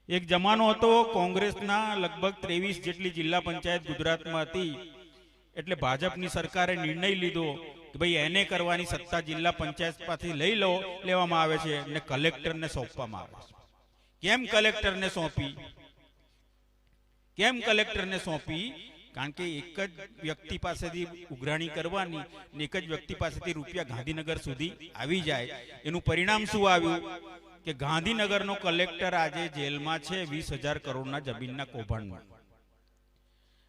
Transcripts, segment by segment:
એક જમાનો હતો કોંગ્રેસના લગભગ 23 જેટલી જિલ્લા પંચાયત ગુજરાતમાં હતી એટલે ભાજપની સરકારે નિર્ણય લીધો કે ભાઈ એને કરવાની સત્તા જિલ્લા પંચાયત પાસેથી લેવામાં આવે છે અને કલેક્ટરને સોંપવામાં આવે છે। કેમ કલેક્ટરને સોંપી? કારણ કે એક જ વ્યક્તિ પાસેથી ઉઘરાણી કરવાની ને એક જ વ્યક્તિ પાસેથી રૂપિયા ગાંધીનગર સુધી આવી જાય। એનું પરિણામ શું આવ્યું કે ગાંધીનગરનો કલેક્ટર આજે જેલમાં છે 20,000 કરોડના જમીનના કૌભાંડમાં।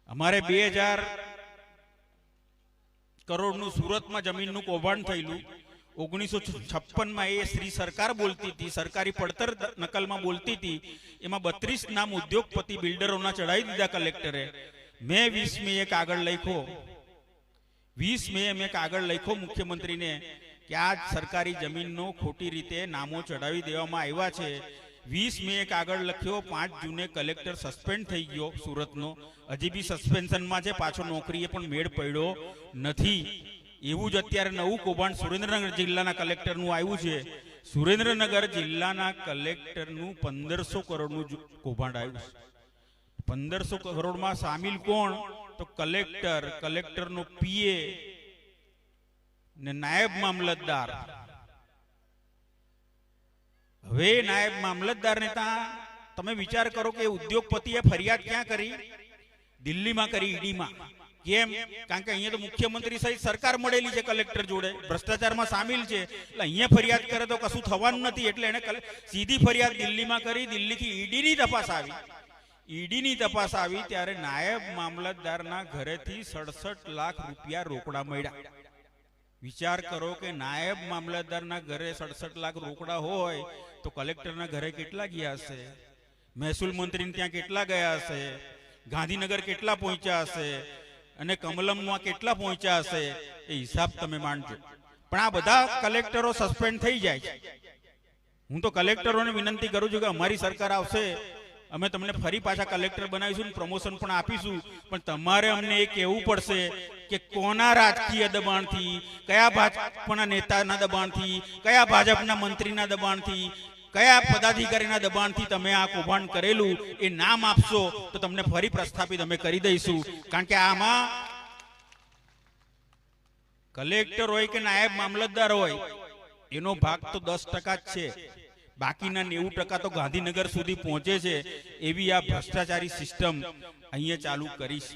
અમારે 2,000 કરોડનું સુરતમાં જમીનનું કૌભાંડ થયેલું। 1956માં એ શ્રી સરકાર બોલતી હતી, સરકારી પડતર નકલમાં બોલતી હતી, એમાં 32 નામ ઉદ્યોગપતિ બિલ્ડરોના ચડાવી દીધા કલેક્ટરે। મેં 20 મે કાગળ લખ્યો, 20 મે મેં કાગળ લખ્યો મુખ્યમંત્રીને કે આ સરકારી જમીનનો ખોટી રીતે નામો ચડાવી દેવામાં આવ્યા છે। 20 મે કાગળ લખ્યો, 5 જૂને કલેક્ટર સસ્પેન્ડ થઈ ગયો સુરતનો, હજી બી સસ્પેન્શનમાં છે, પાછો નોકરીએ પણ મેળ પડ્યો નથી। એવું જ અત્યારે નવું કૌભાંડ સુરેન્દ્રનગર જિલ્લાના કલેક્ટરનું આવ્યું છે। સુરેન્દ્રનગર જિલ્લાના કલેક્ટરનું 1500 કરોડનું કૌભાંડ આવ્યું છે। 1500 કરોડમાં સામેલ કોણ? તો કલેક્ટર, કલેક્ટરનો પીએ ને નાયબ મામલતદાર। હવે નાયબ મામલતદારને ત્યાં તમે વિચાર કરો કે ઉદ્યોગપતિએ ફરિયાદ ક્યાં કરી? દિલ્હીમાં કરી, ઈડીમાં। કેમ? કારણ કે અહીંયા તો મુખ્યમંત્રી સહિત સરકાર મળેલી છે કલેક્ટર જોડે, ભ્રષ્ટાચારમાં સામેલ છે, એટલે અહીંયા ફરિયાદ કરે તો કશું થવાનું નથી, એટલે એને સીધી ફરિયાદ દિલ્હીમાં કરી। દિલ્હીથી ઈડીની તપાસ આવી ત્યારે નાયબ મામલતદારના ઘરેથી 67 લાખ રૂપિયા રોકડા મળ્યા। વિચાર કરો કે નાયબ મામલતદારના ઘરે 67 લાખ રોકડા હોય તો કલેક્ટરના ઘરે કેટલા ગયા હશે? મહેસૂલ મંત્રીને ત્યાં કેટલા ગયા હશે? ગાંધીનગર કેટલા પહોંચ્યા હશે? અને કમલમમાં કેટલા પહોંચ્યા હશે? એ હિસાબ તમે માંડજો। પણ આ બધા કલેક્ટરો સસ્પેન્ડ થઈ જાય છે। હું તો કલેક્ટરોને વિનંતી કરું છું કે અમારી સરકાર આવશે, અમે તમને ફરી પાછા કલેક્ટર બનાવીશું, પ્રમોશન પણ આપીશું, પણ તમારે અમને એ કહેવું પડશે કે કોના રાજકીય દબાણથી, કયા ભાજપના નેતાના દબાણથી, કયા ભાજપના મંત્રીના દબાણથી, કયા પદાધિકારીના દબાણથી તમે આ કૌભાંડ કરેલું, એ નામ આપશો તો તમને ફરી પ્રસ્થાપિત અમે કરી દઈશું। કારણ કે આમાં કલેક્ટર હોય કે નાયબ મામલતદાર હોય એનો ભાગ તો 10% જ છે, બાકીના 90% તો ગાંધીનગર સુધી પહોંચે છે। એવી આ ભ્રષ્ટાચારી સિસ્ટમ અહીંયા ચાલુ કરીશ।